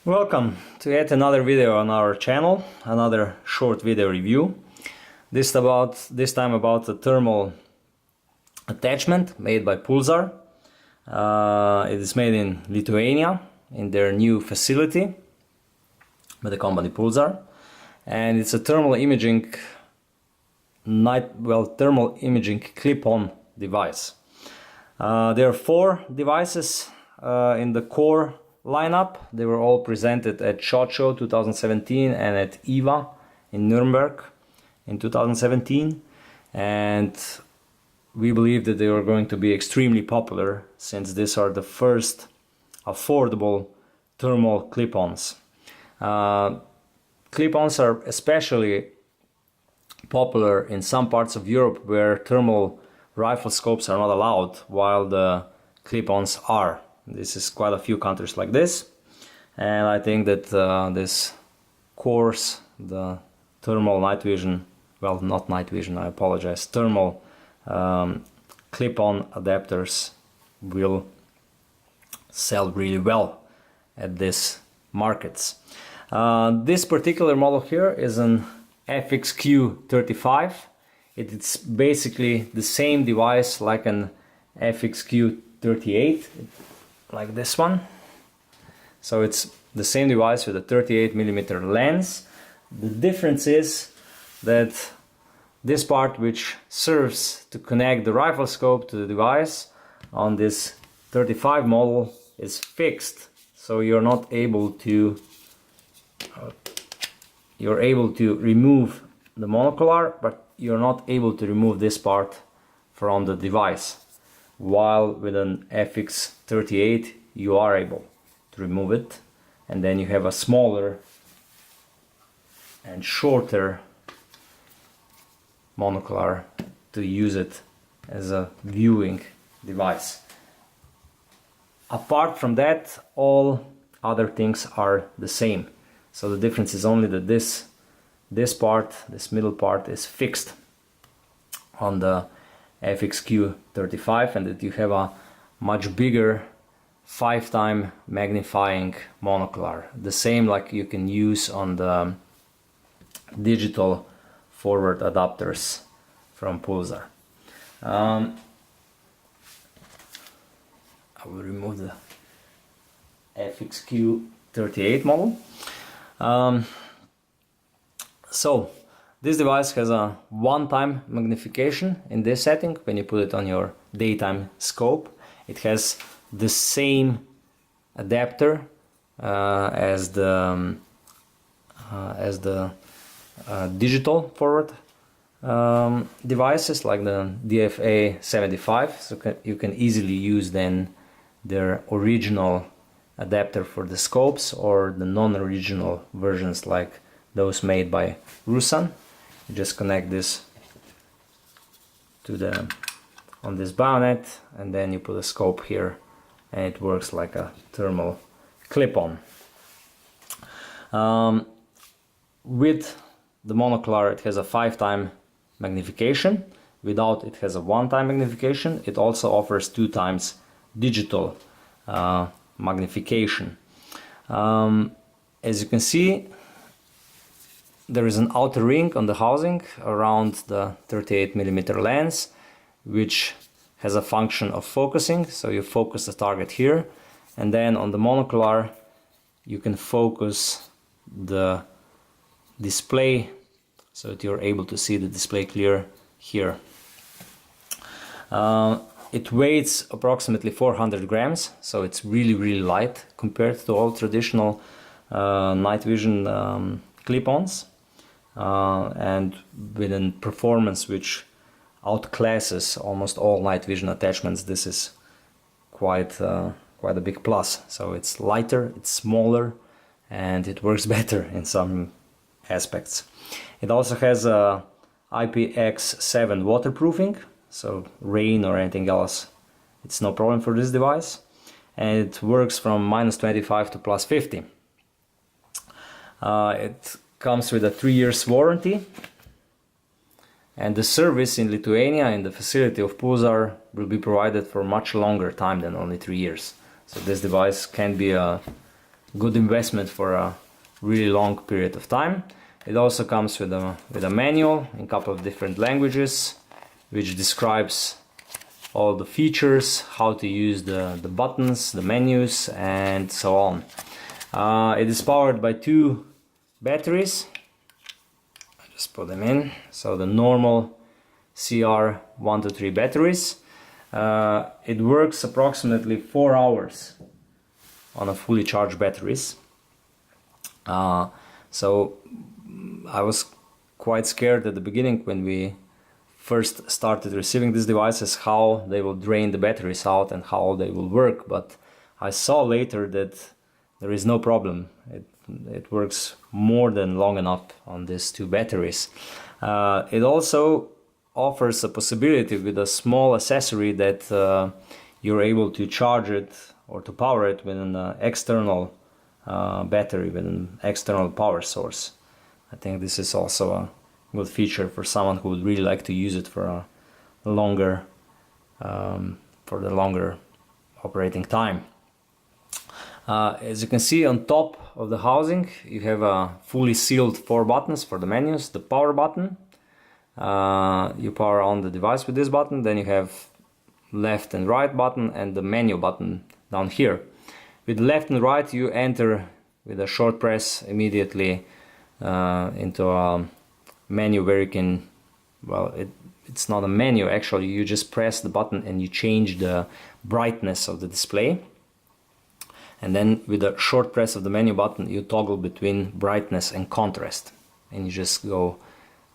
Welcome to yet another video on our channel, another short video review. This time about the thermal attachment made by Pulsar. It is made in Lithuania in their new facility by the company Pulsar, and it's a thermal imaging clip-on device. There are 4 devices in the core lineup. They were all presented at SHOT Show 2017 and at EVA in Nuremberg in 2017, and we believe that they are going to be extremely popular since these are the first affordable thermal clip-ons. Clip-ons are especially popular in some parts of Europe where thermal rifle scopes are not allowed, while the clip-ons are. This is quite a few countries like this, and I think that this course, the thermal night vision, well, not night vision, I apologize, thermal clip-on adapters will sell really well at these markets. This particular model here is an FXQ55. It's basically the same device like an FXQ38, like this one. So it's the same device with a 38mm lens. The difference is that this part, which serves to connect the rifle scope to the device on this 35 model, is fixed, so you're not able to you're able to remove the monocular, but you're not able to remove this part from the device, while with an FX38 you are able to remove it, and then you have a smaller and shorter monocular to use it as a viewing device. Apart from that, all other things are the same. So the difference is only that this middle part is fixed on the FXQ35, and that you have a much bigger 5-time magnifying monocular, the same like you can use on the digital forward adapters from Pulsar. I will remove the FXQ38 model. So this device has a 1-time magnification in this setting. When you put it on your daytime scope, it has the same adapter as the digital forward devices, like the DFA75. So you can easily use then their original adapter for the scopes, or the non-original versions like those made by Rusan. You just connect this to on this bayonet, and then you put a scope here, and it works like a thermal clip-on. With the monocular, it has a 5-time magnification. Without, it has a 1-time magnification. It also offers 2 times digital magnification. As you can see, there is an outer ring on the housing around the 38mm lens, which has a function of focusing. So you focus the target here, and then on the monocular you can focus the display so that you're able to see the display clear here. It weighs approximately 400 grams, so it's really light compared to all traditional night vision clip-ons, and with a performance which outclasses almost all night vision attachments. This is quite a big plus. So it's lighter, it's smaller, and it works better in some aspects. It also has a IPX7 waterproofing, so rain or anything else, it's no problem for this device, and it works from -25 to +50. It comes with a 3 years warranty, and the service in Lithuania in the facility of Pulsar will be provided for much longer time than only 3 years. So this device can be a good investment for a really long period of time. It also comes with a manual in a couple of different languages, which describes all the features, how to use the buttons, the menus, and so on. It is powered by 2 batteries. I just put them in. So the normal CR123 batteries. It works approximately 4 hours on a fully charged batteries. So I was quite scared at the beginning when we first started receiving these devices, how they will drain the batteries out and how they will work, but I saw later that there is no problem. It works more than long enough on these 2 batteries. It also offers a possibility with a small accessory that you're able to charge it or to power it with an external battery, with an external power source. I think this is also a good feature for someone who would really like to use it for a longer, for the longer operating time. As you can see, on top of the housing you have a fully sealed 4 buttons for the menus. The power button, you power on the device with this button, then you have left and right button and the menu button down here. With left and right you enter with a short press immediately into a menu where you can, well, it's not a menu actually, you just press the button and you change the brightness of the display. And then with a short press of the menu button you toggle between brightness and contrast, and you just go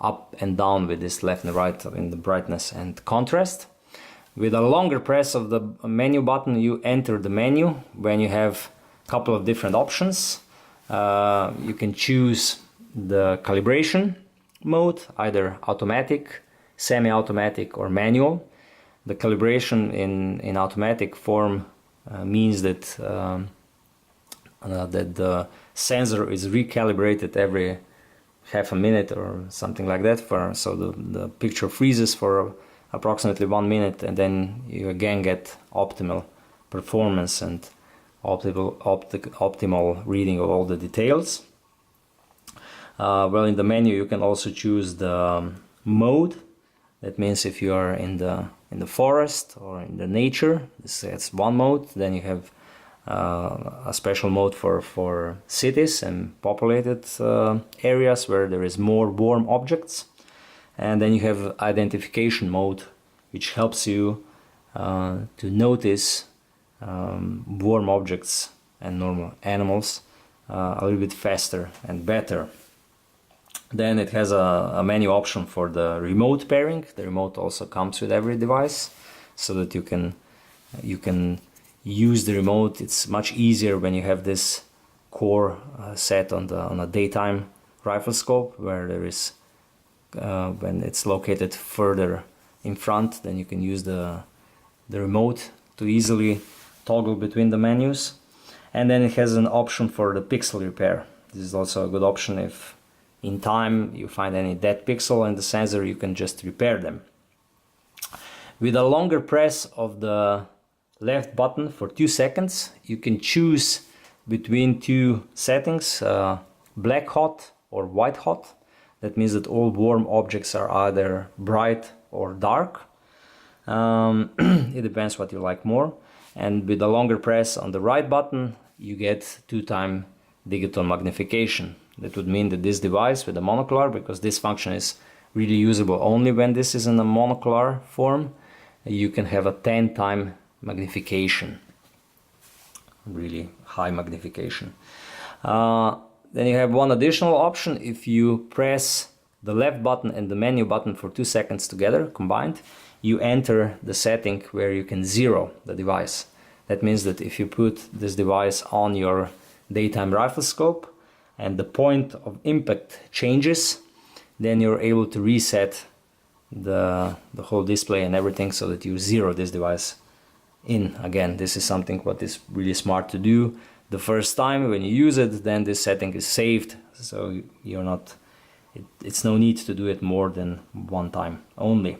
up and down with this left and right in the brightness and contrast. With a longer press of the menu button you enter the menu when you have a couple of different options. You can choose the calibration mode, either automatic, semi-automatic or manual. The calibration in automatic form means that that the sensor is recalibrated every half a minute or something like that, so the picture freezes for approximately 1 minute, and then you again get optimal performance and optimal reading of all the details. Well, in the menu you can also choose the mode. That means if you are in the forest or in the nature, it's one mode. Then you have a special mode for cities and populated areas where there is more warm objects. And then you have identification mode, which helps you to notice warm objects and normal animals a little bit faster and better. Then it has a menu option for the remote pairing. The remote also comes with every device, so that you can use the remote. It's much easier when you have this core set on a daytime rifle scope, where there is when it's located further in front, then you can use the remote to easily toggle between the menus. And then it has an option for the pixel repair. This is also a good option. If in time you find any dead pixel in the sensor, you can just repair them. With a longer press of the left button for 2 seconds, you can choose between 2 settings, black hot or white hot. That means that all warm objects are either bright or dark. It depends what you like more. And with a longer press on the right button, you get 2-time digital magnification. That would mean that this device with a monocular, because this function is really usable only when this is in a monocular form, you can have a 10-time magnification, really high magnification. Then you have one additional option. If you press the left button and the menu button for 2 seconds together combined, you enter the setting where you can zero the device. That means that if you put this device on your daytime rifle scope and the point of impact changes, then you're able to reset the whole display and everything, so that you zero this device in. Again, this is something what is really smart to do the first time when you use it. Then this setting is saved, so you're not, it's no need to do it more than 1 time only.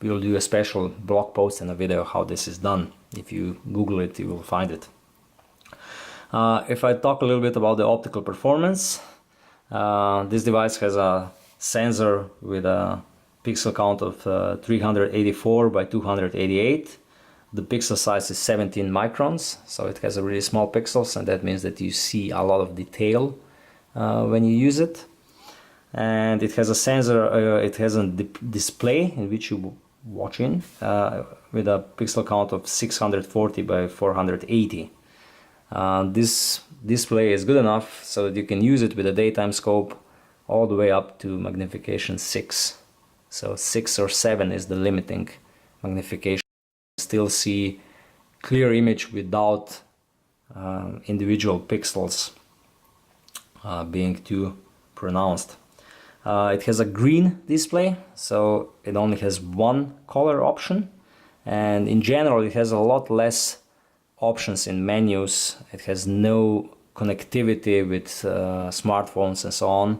We will do a special blog post and a video how this is done. If you Google it, you will find it. If I talk a little bit about the optical performance, this device has a sensor with a pixel count of 384 by 288. The pixel size is 17 microns, so it has a really small pixels, and that means that you see a lot of detail when you use it. And it has a sensor, it has a display in which you watch in with a pixel count of 640 by 480. This display is good enough so that you can use it with a daytime scope all the way up to magnification 6. So 6 or 7 is the limiting magnification. Still see clear image without individual pixels being too pronounced. It has a green display, so it only has one color option, and in general it has a lot less options in menus. It has no connectivity with smartphones and so on.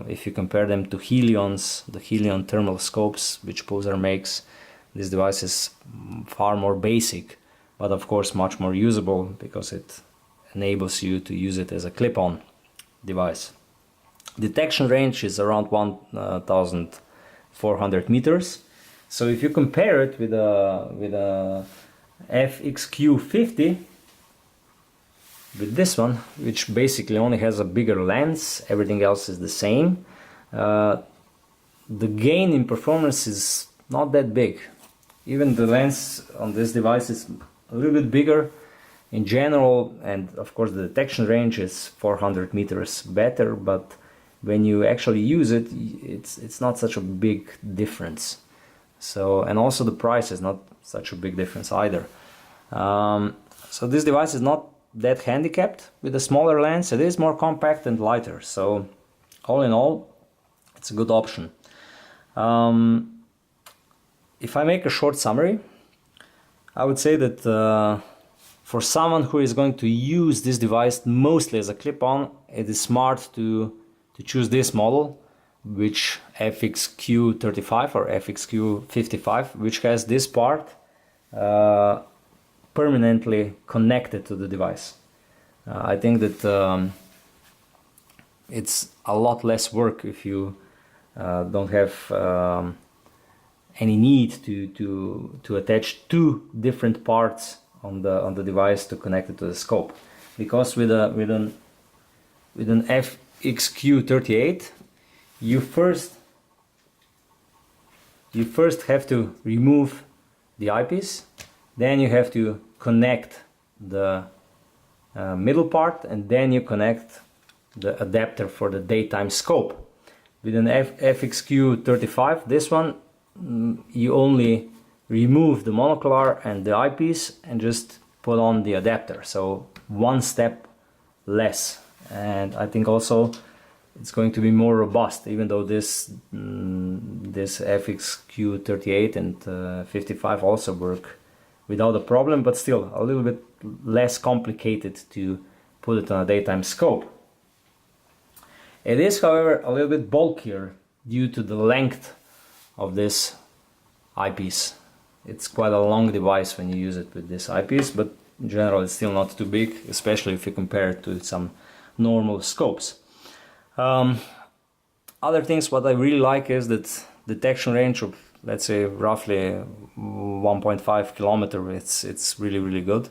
If you compare them to Helion's, the Helion thermal scopes which Pulsar makes, this device is far more basic, but of course much more usable because it enables you to use it as a clip-on device. Detection range is around 1,400 meters. So if you compare it with a FXQ50, with this one, which basically only has a bigger lens, everything else is the same, the gain in performance is not that big. Even the lens on this device is a little bit bigger in general, and of course the detection range is 400 meters better, but when you actually use it, it's not such a big difference. So, and also the price is not such a big difference either. So this device is not that handicapped with a smaller lens. It is more compact and lighter. So all in all, it's a good option. If I make a short summary, I would say that for someone who is going to use this device mostly as a clip-on, it is smart to choose this model, which FXQ35 or FXQ55, which has this part permanently connected to the device. I think that it's a lot less work if you don't have any need to attach two different parts on the device to connect it to the scope, because with an FXQ38 you first have to remove the eyepiece, then you have to connect the middle part, and then you connect the adapter for the daytime scope. With an FXQ35, this one, you only remove the monocular and the eyepiece and just put on the adapter, so one step less. And I think also it's going to be more robust, even though this FXQ38 and 55 also work without a problem, but still a little bit less complicated to put it on a daytime scope. It is, however, a little bit bulkier due to the length of this eyepiece. It's quite a long device when you use it with this eyepiece, but in general it's still not too big, especially if you compare it to some normal scopes. Other things what I really like is that detection range of, let's say, roughly 1.5 kilometer. It's really good,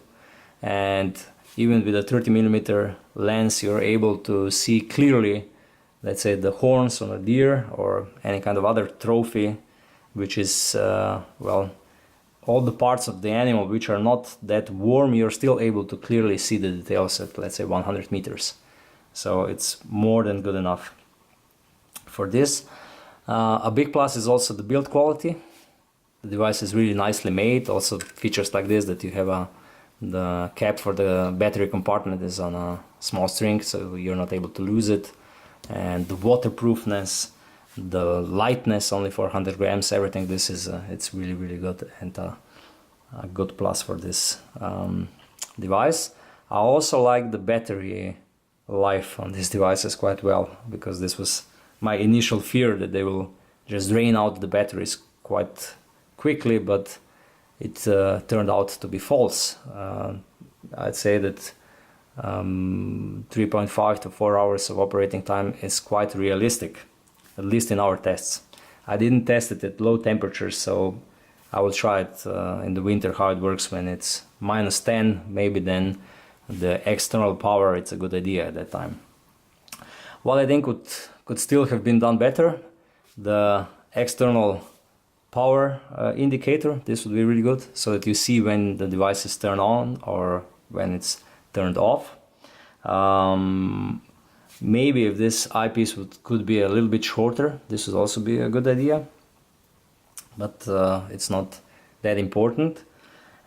and even with a 30mm lens you're able to see clearly, let's say, the horns on a deer or any kind of other trophy, which is well, all the parts of the animal which are not that warm, you're still able to clearly see the details at, let's say, 100 meters. So it's more than good enough for this. A big plus is also the build quality. The device is really nicely made. Also features like this, that you have the cap for the battery compartment is on a small string, so you're not able to lose it. And the waterproofness, the lightness, only 400 grams, everything. This is it's really good, and a good plus for this device. I also like the battery life on these devices quite well, because this was my initial fear, that they will just drain out the batteries quite quickly, but it turned out to be false. I'd say that 3.5 to 4 hours of operating time is quite realistic, at least in our tests. I didn't test it at low temperatures, so I will try it in the winter how it works when it's -10. Maybe then the external power, it's a good idea at that time. What I think could still have been done better, the external power indicator, this would be really good, so that you see when the device is turned on or when it's turned off. Maybe if this eyepiece could be a little bit shorter, this would also be a good idea, but it's not that important.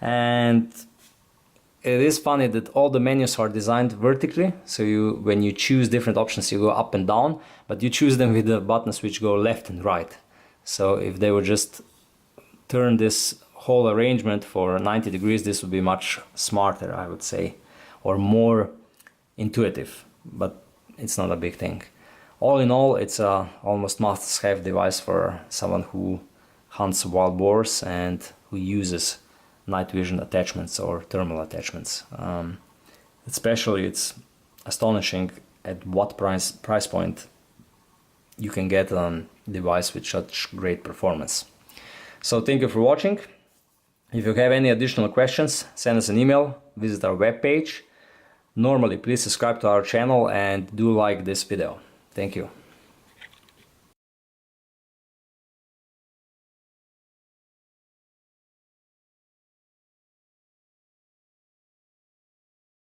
And it is funny that all the menus are designed vertically, so when you choose different options you go up and down, but you choose them with the buttons which go left and right. So if they would just turn this whole arrangement for 90 degrees, this would be much smarter, I would say, or more intuitive, but it's not a big thing. All in all, it's a almost must-have device for someone who hunts wild boars and who uses night vision attachments or thermal attachments. Especially it's astonishing at what price point you can get a device with such great performance. So thank you for watching. If you have any additional questions, send us an email, visit our webpage. Normally, please subscribe to our channel and do like this video. Thank you.